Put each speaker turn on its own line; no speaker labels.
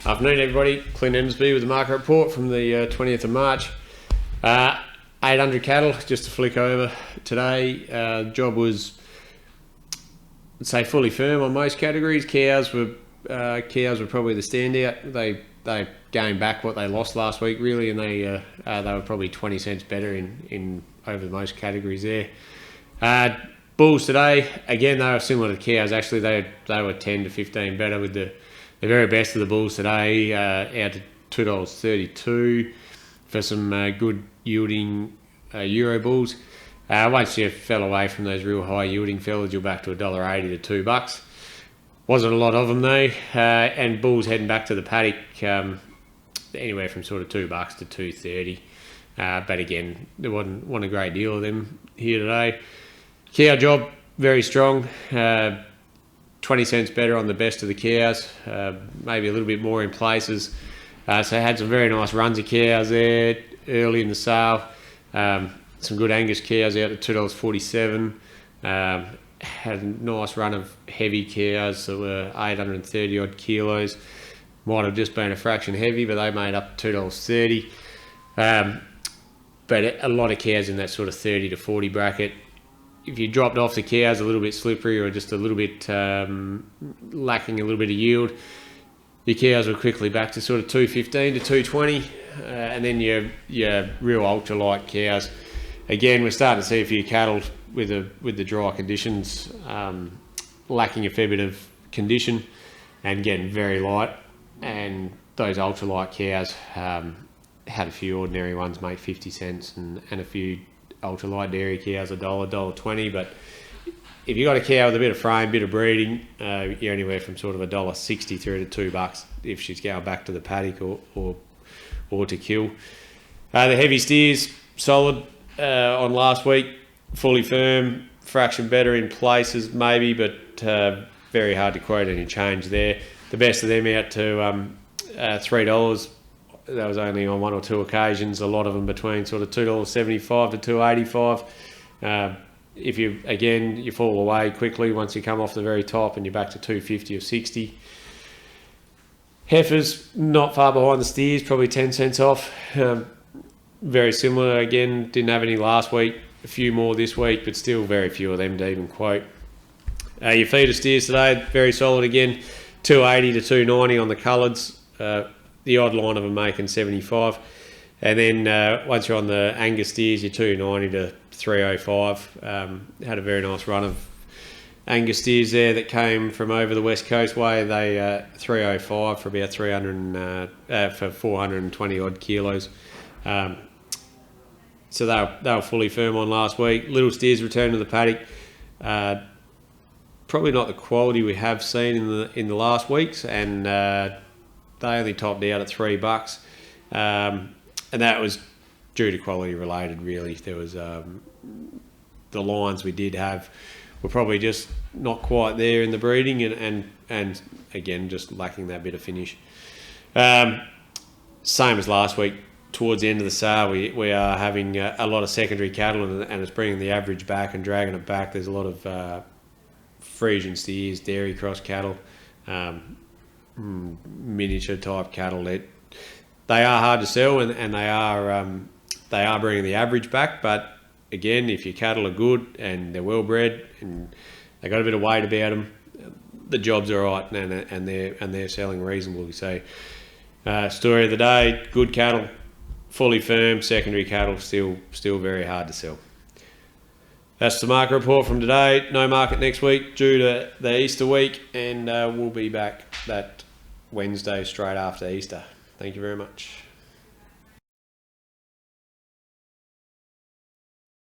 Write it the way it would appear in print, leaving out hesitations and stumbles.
Afternoon everybody, Clint Emsby with the market report from the 20th of March. 800 cattle, just to flick over today. Job was, I'd say, fully firm on most categories. Cows were probably the standout. They gained back what they lost last week really, and they were probably 20 cents better in over most categories there. Bulls today, again, they were similar to cows. Actually, they were 10 to 15 better with the very best of the bulls today, out to $2.32 for some good yielding Euro bulls. Once you fell away from those real high yielding fellas, you're back to $1.80 to $2. Wasn't a lot of them though, and bulls heading back to the paddock anywhere from sort of $2 to $2.30. But again, there wasn't a great deal of them here today. Cow job, very strong. 20 cents better on the best of the cows, maybe a little bit more in places. So had some very nice runs of cows there early in the sale. Some good Angus cows out at $2.47. Had a nice run of heavy cows that were 830 odd kilos. Might have just been a fraction heavy, but they made up $2.30. But a lot of cows in that sort of 30 to 40 bracket. If you dropped off the cows a little bit slippery or just a little bit lacking a little bit of yield, your cows were quickly back to sort of 215 to 220, and then your real ultralight cows. Again, we're starting to see a few cattle with the dry conditions lacking a fair bit of condition and getting very light, and those ultralight cows had a few ordinary ones make 50 cents and a few ultralight dairy cows $1.20. But if you got a cow with a bit of frame, bit of breeding, you're anywhere from sort of $1.60 through to $2 if she's going back to the paddock or to kill. The heavy steers solid on last week, fully firm, fraction better in places maybe, but very hard to quote any change there. The best of them out to $3. That was only on one or two occasions, a lot of them between sort of $2.75 to $2.85. If you fall away quickly once you come off the very top and you're back to $2.50 or $2.60. Heifers not far behind the steers, probably 10 cents off. Very similar, again, didn't have any last week, a few more this week, but still very few of them to even quote. Your feeder steers today, very solid again, $2.80 to $2.90 on the coloureds. The odd line of them making 75, and then once you're on the Angus steers, you're $2.90 to $3.05. Had a very nice run of Angus steers there that came from over the West Coast way. They $3.05 for about 420 odd kilos. So they were fully firm on last week. Little steers returned to the paddock. Probably not the quality we have seen in the last weeks, and they only topped out at $3, and that was due to quality related really. There was the lines we did have were probably just not quite there in the breeding, and again just lacking that bit of finish. Same as last week, towards the end of the sale we are having a lot of secondary cattle, and it's bringing the average back and dragging it back. There's a lot of Friesian steers, dairy cross cattle, miniature type cattle. They are hard to sell, and they are bringing the average back. But again, if your cattle are good and they're well bred and they got a bit of weight about them, the job's all right, and they're selling reasonably. So story of the day: good cattle, fully firm. Secondary cattle still very hard to sell. That's the market report from today. No market next week due to the Easter week, and we'll be back that Wednesday straight after Easter. Thank you very much.